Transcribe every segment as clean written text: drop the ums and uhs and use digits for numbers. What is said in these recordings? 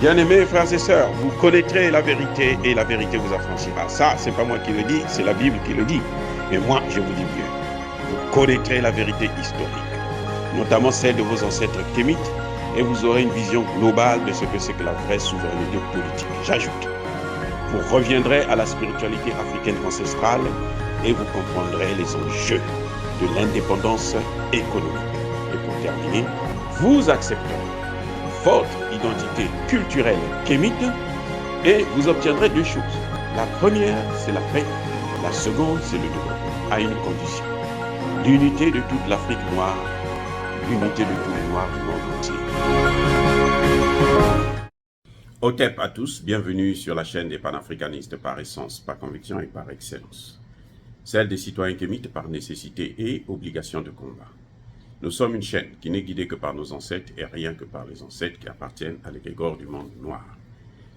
Bien-aimés frères et sœurs, vous connaîtrez la vérité et la vérité vous affranchira. Ça, c'est pas moi qui le dis, c'est la Bible qui le dit. Et moi, je vous dis mieux. Vous connaîtrez la vérité historique, notamment celle de vos ancêtres kémites, et vous aurez une vision globale de ce que c'est que la vraie souveraineté politique. J'ajoute, vous reviendrez à la spiritualité africaine ancestrale et vous comprendrez les enjeux de l'indépendance économique. Et pour terminer, vous accepterez votre identité culturelle kémite et vous obtiendrez deux choses. La première, c'est la paix. La seconde, c'est le développement, à une condition. L'unité de toute l'Afrique noire, l'unité de tous les Noirs du monde entier. Hotep à tous, bienvenue sur la chaîne des panafricanistes par essence, par conviction et par excellence. Celle des citoyens kémites par nécessité et obligation de combat. Nous sommes une chaîne qui n'est guidée que par nos ancêtres et rien que par les ancêtres qui appartiennent à l'égrégore du monde noir.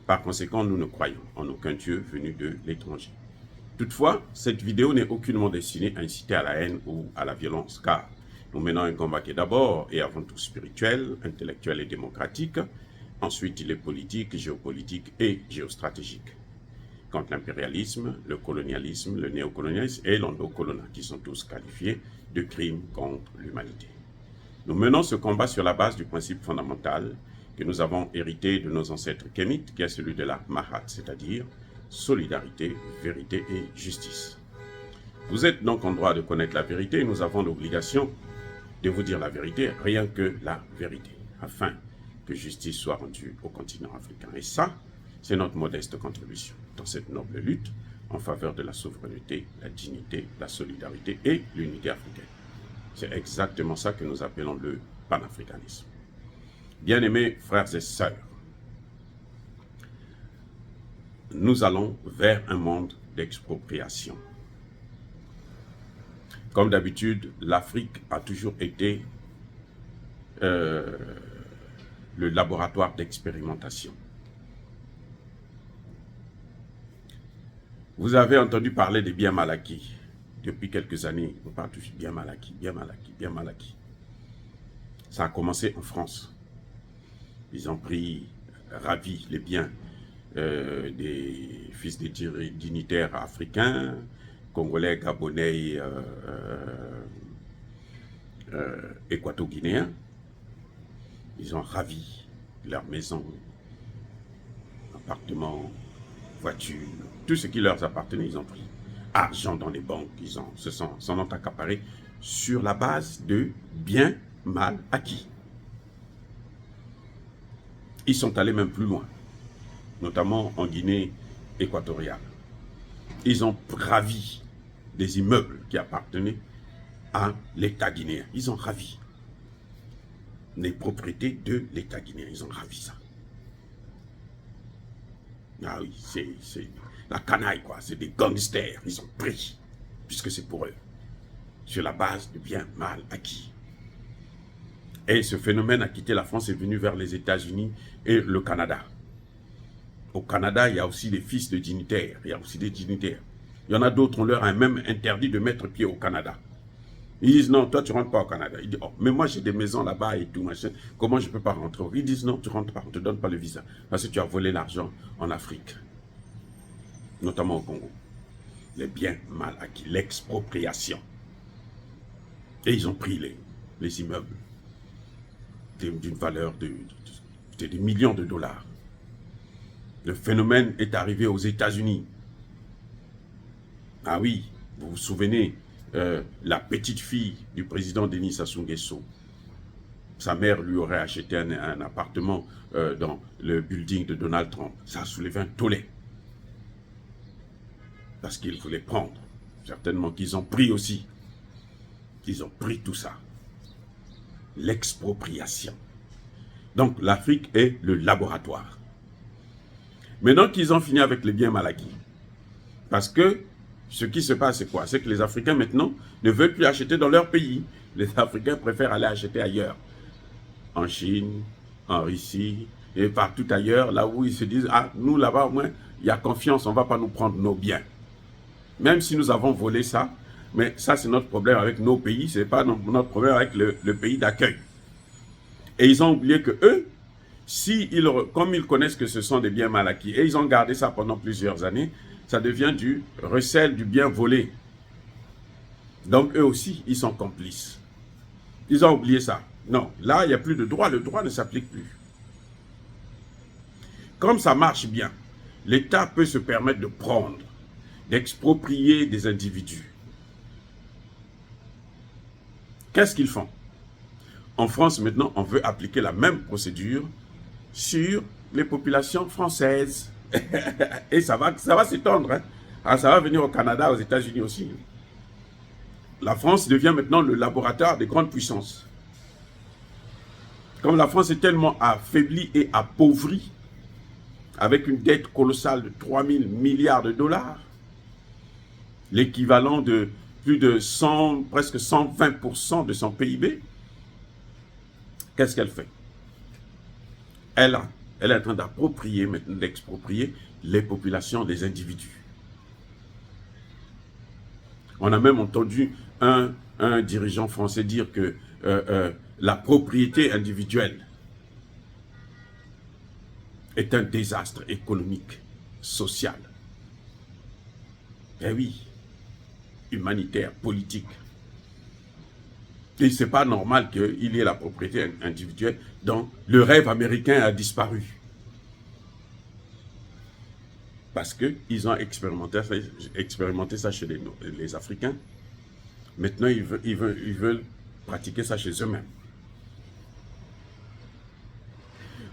Par conséquent, nous ne croyons en aucun Dieu venu de l'étranger. Toutefois, cette vidéo n'est aucunement destinée à inciter à la haine ou à la violence, car nous menons un combat qui est d'abord et avant tout spirituel, intellectuel et démocratique. Ensuite, il est politique, géopolitique et géostratégique. Contre l'impérialisme, le colonialisme, le néocolonialisme et l'endocoloniat, qui sont tous qualifiés de crimes contre l'humanité. Nous menons ce combat sur la base du principe fondamental que nous avons hérité de nos ancêtres kémites, qui est celui de la Mahat, c'est-à-dire solidarité, vérité et justice. Vous êtes donc en droit de connaître la vérité et nous avons l'obligation de vous dire la vérité, rien que la vérité, afin que justice soit rendue au continent africain. Et ça, c'est notre modeste contribution dans cette noble lutte en faveur de la souveraineté, la dignité, la solidarité et l'unité africaine. C'est exactement ça que nous appelons le panafricanisme. Bien-aimés frères et sœurs, nous allons vers un monde d'expropriation. Comme d'habitude, l'Afrique a toujours été le laboratoire d'expérimentation. Vous avez entendu parler des biens mal acquis. Depuis quelques années, on parle toujours bien mal acquis, bien mal acquis, bien mal acquis. Ça a commencé en France. Ils ont pris, ravi les biens des fils des dignitaires africains, congolais, gabonais, équato-guinéens. Ils ont ravi leurs maisons, appartements, voitures, tout ce qui leur appartenait, ils ont pris. Argent dans les banques, ils s'en ont accaparé sur la base de biens mal acquis. Ils sont allés même plus loin, notamment en Guinée équatoriale. Ils ont ravi des immeubles qui appartenaient à l'État guinéen. Ils ont ravi les propriétés de l'État guinéen. Ils ont ravi ça. Ah oui, c'est la canaille, quoi. C'est des gangsters. Ils ont pris, puisque c'est pour eux, sur la base de biens mal acquis. Et ce phénomène a quitté la France et est venu vers les États-Unis et le Canada. Au Canada, il y a aussi des fils de dignitaires. Il y a aussi des dignitaires. Il y en a d'autres, on leur a même interdit de mettre pied au Canada. Ils disent non, toi tu rentres pas au Canada. Ils disent oh, mais moi j'ai des maisons là-bas et tout machin. Comment je peux pas rentrer? Ils disent non, tu rentres pas, on te donne pas le visa parce que tu as volé l'argent en Afrique, notamment au Congo. Les biens mal acquis, l'expropriation. Et ils ont pris les immeubles d'une valeur de des millions de dollars. Le phénomène est arrivé aux États-Unis. Ah oui, vous vous souvenez, la petite fille du président Denis Sassou Nguesso, sa mère lui aurait acheté un appartement dans le building de Donald Trump. Ça a soulevé un tollé. Parce qu'ils voulaient prendre. Certainement qu'ils ont pris aussi. Ils ont pris tout ça. L'expropriation. Donc l'Afrique est le laboratoire. Maintenant qu'ils ont fini avec les biens mal acquis. Parce que ce qui se passe, c'est quoi? C'est que les Africains, maintenant, ne veulent plus acheter dans leur pays. Les Africains préfèrent aller acheter ailleurs. En Chine, en Russie, et partout ailleurs, là où ils se disent, ah, nous, là-bas, au moins, il y a confiance, on ne va pas nous prendre nos biens. Même si nous avons volé ça, mais ça, c'est notre problème avec nos pays, ce n'est pas notre problème avec le pays d'accueil. Et ils ont oublié que eux, comme ils connaissent que ce sont des biens mal acquis, et ils ont gardé ça pendant plusieurs années, ça devient du recel du bien volé. Donc eux aussi, ils sont complices. Ils ont oublié ça. Non, là, il n'y a plus de droit, le droit ne s'applique plus. Comme ça marche bien, l'État peut se permettre de prendre, d'exproprier des individus. Qu'est-ce qu'ils font? En France, maintenant, on veut appliquer la même procédure sur les populations françaises. Et ça va s'étendre. Hein. Alors, ça va venir au Canada, aux États-Unis aussi. La France devient maintenant le laboratoire des grandes puissances. Comme la France est tellement affaiblie et appauvrie, avec une dette colossale de 3 000 milliards de dollars, l'équivalent de plus de presque 120% de son PIB, qu'est-ce qu'elle fait? Elle est en train d'approprier, maintenant d'exproprier les populations des individus. On a même entendu un dirigeant français dire que la propriété individuelle est un désastre économique, social. Eh oui, humanitaire, politique. Et ce n'est pas normal qu'il y ait la propriété individuelle dont le rêve américain a disparu. Parce qu'ils ont expérimenté ça chez les Africains. Maintenant, ils veulent pratiquer ça chez eux-mêmes.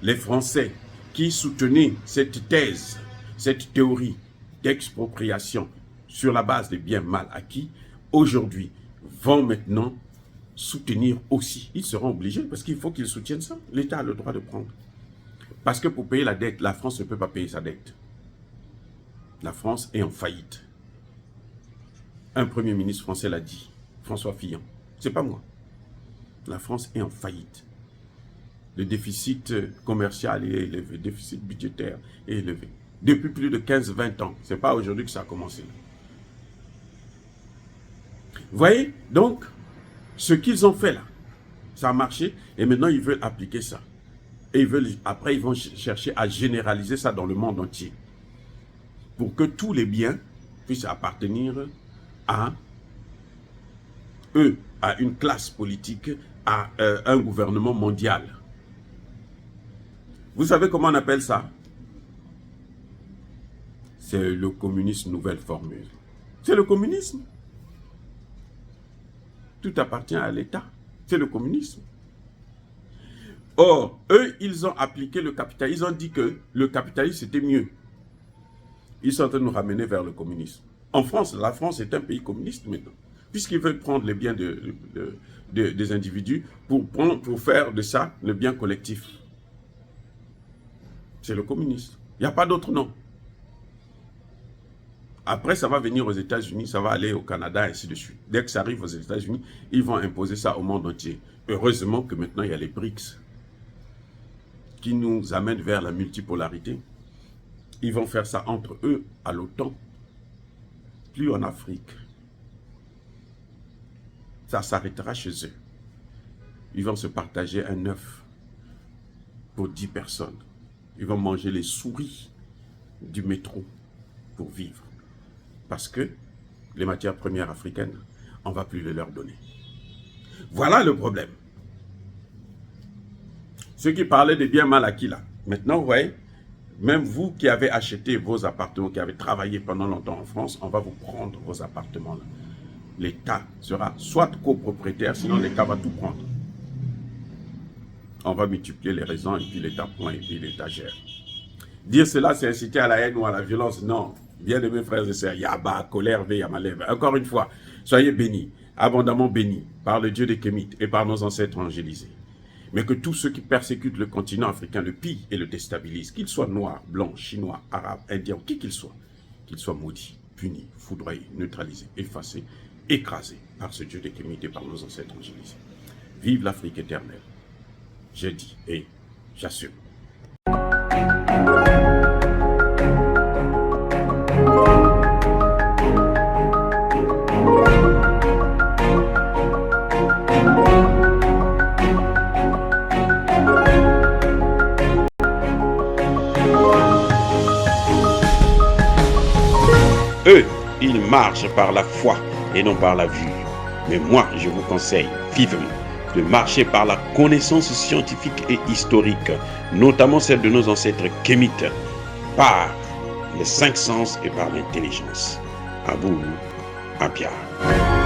Les Français qui soutenaient cette thèse, cette théorie d'expropriation sur la base des biens mal acquis, aujourd'hui, vont maintenant soutenir aussi. Ils seront obligés parce qu'il faut qu'ils soutiennent ça. L'État a le droit de prendre. Parce que pour payer la dette, la France ne peut pas payer sa dette. La France est en faillite. Un premier ministre français l'a dit, François Fillon. C'est pas moi. La France est en faillite. Le déficit commercial est élevé, le déficit budgétaire est élevé. Depuis plus de 15-20 ans. Ce n'est pas aujourd'hui que ça a commencé. Vous voyez? Donc, ce qu'ils ont fait là, ça a marché et maintenant ils veulent appliquer ça. Et après, ils vont chercher à généraliser ça dans le monde entier. Pour que tous les biens puissent appartenir à eux, à une classe politique, à un gouvernement mondial. Vous savez comment on appelle ça? C'est le communisme nouvelle formule. C'est le communisme. Tout appartient à l'État. C'est le communisme. Or, eux, ils ont appliqué le capitalisme. Ils ont dit que le capitalisme, c'était mieux. Ils sont en train de nous ramener vers le communisme. En France, la France est un pays communiste maintenant. Puisqu'ils veulent prendre les biens des individus pour faire de ça le bien collectif. C'est le communisme. Il n'y a pas d'autre nom. Après, ça va venir aux États-Unis, ça va aller au Canada, ainsi de suite. Dès que ça arrive aux États-Unis, ils vont imposer ça au monde entier. Heureusement que maintenant, il y a les BRICS qui nous amènent vers la multipolarité. Ils vont faire ça entre eux, à l'OTAN, plus en Afrique. Ça s'arrêtera chez eux. Ils vont se partager un œuf pour 10 personnes. Ils vont manger les souris du métro pour vivre. Parce que les matières premières africaines, on ne va plus les leur donner. Voilà le problème. Ceux qui parlaient des biens mal acquis là, maintenant, vous voyez, même vous qui avez acheté vos appartements, qui avez travaillé pendant longtemps en France, on va vous prendre vos appartements là. L'État sera soit copropriétaire, sinon l'État va tout prendre. On va multiplier les raisons et puis l'État prend et puis l'État gère. Dire cela, c'est inciter à la haine ou à la violence. Non. Bien aimés frères et sœurs, Yaba, colère, ve, yamalève. Encore une fois, soyez bénis, abondamment bénis par le Dieu des Kémites et par nos ancêtres angélisés. Mais que tous ceux qui persécutent le continent africain le pillent et le déstabilisent, qu'ils soient noirs, blancs, chinois, arabes, indiens, qui qu'ils soient maudits, punis, foudroyés, neutralisés, effacés, écrasés par ce Dieu des Kémites et par nos ancêtres angélisés. Vive l'Afrique éternelle. J'ai dit et j'assume. marche par la foi et non par la vue. Mais moi, je vous conseille vivement de marcher par la connaissance scientifique et historique, notamment celle de nos ancêtres kémites, par les 5 sens et par l'intelligence. À vous, à Pierre.